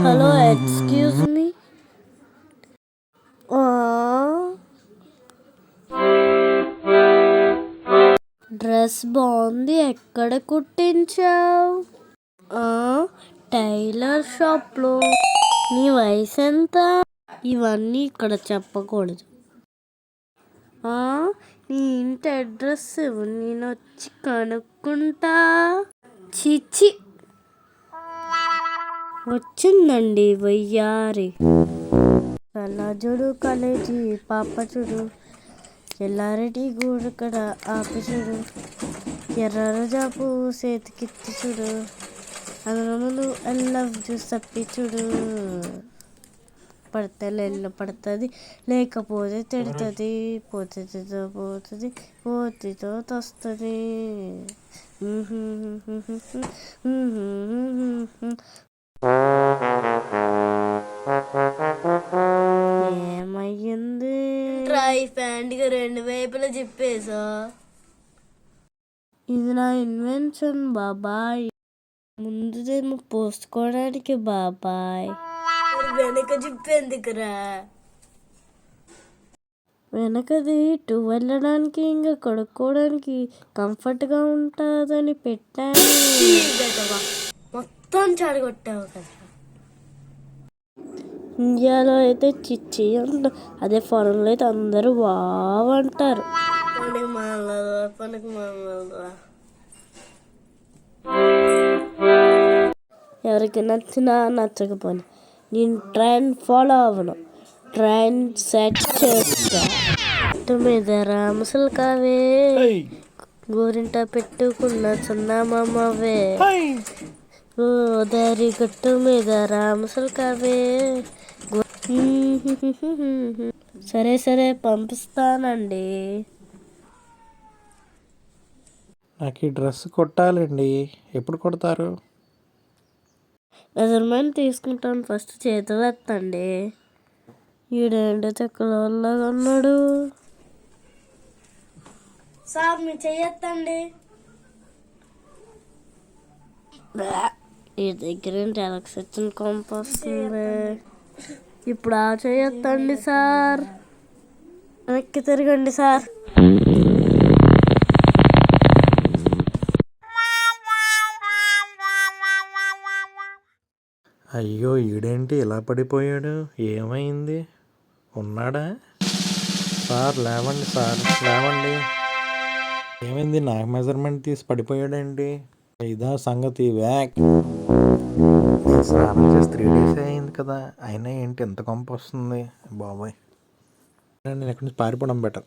Hello, excuse me. Dress బాగుంది, ఎక్కడ కుట్టించావు? Tailor షాప్లో. నీ వయసు ఎంత? ఇవన్నీ ఇక్కడ చెప్పకూడదు. నీ ఇంటి అడ్రస్ నేను వచ్చి కనుక్కుంటా. చిచి, వచ్చిందండి వయ్యారి. కళ్ళజోడు కాలేజీ పాప చూడు, ఎల్లారెడ్డి గూడు కడ ఆపి చూడు, ఎర్ర జాపు చేతికిత్తి చూడు, అందులో ఎల్లవ్ జ్యూస్ తప్పి చూడు. పడితే నెల్లు పడుతుంది, లేకపోతే తిడుతుంది, పోతితో పోతుంది, పోతితో తొస్తుంది. ఏమయ్యింది? ట్రై ఫ్యాండ్గా 2 వైపులా చెప్పేసా. ఇది నా ఇన్వెన్షన్ బాబాయ్, ముందుదేమో పోసుకోవడానికి బాబాయ్. వెనక చెప్పేందుకురా? వెనకది ఇటు వెళ్ళడానికి ఇంకా కడుక్కోవడానికి కంఫర్ట్గా ఉంటుందని పెట్టాను. మొత్తం చెడగొట్టావు కదా. ఇండియాలో అయితే చిచ్చి అంట, అదే ఫారెన్లో అయితే అందరూ వావ్ అంటారు. ఎవరికి నచ్చినా నచ్చకపోయినా నేను ట్రైన్ ఫాలో అవ్వను, ట్రైన్ సెట్ చేస్తా. మీద రామసలు కావే, గోరింట పెట్టుకున్న చందమామవే, గోదారి గట్టు మీద రామసలు కావే. సరే సరే పంపిస్తానండి. నాకు ఈ డ్రెస్ కొట్టాలండి, ఎప్పుడు కొడతారు? మెజర్మెంట్ తీసుకుంటాను, ఫస్ట్ చేతులు ఎత్తండి. ఈడేంటో చెక్కలలాగా ఉన్నాడు. సార్ మీరు చెయ్యొద్దండి. ఈ దగ్గర ఎలక్స్ వచ్చిన కొంప వస్తుంది. ఇప్పుడు ఆ చేయొద్దండి సార్, వెనక్కి తిరగండి సార్. అయ్యో, ఈడేంటి ఇలా పడిపోయాడు? ఏమైంది? ఉన్నాడా? సార్ లేవండి, సార్ లేవండి. ఏమైంది? నాకు మెజర్మెంట్ తీసి పడిపోయాడండి. ఇదా సంగతి? వ్యాక్. స్నానం చేసి 3 days అయింది కదా, అయినా ఏంటి ఎంత కొంప వస్తుంది బాబాయ్. నేను ఎక్కడి నుంచి పారిపోవడం బెటర్.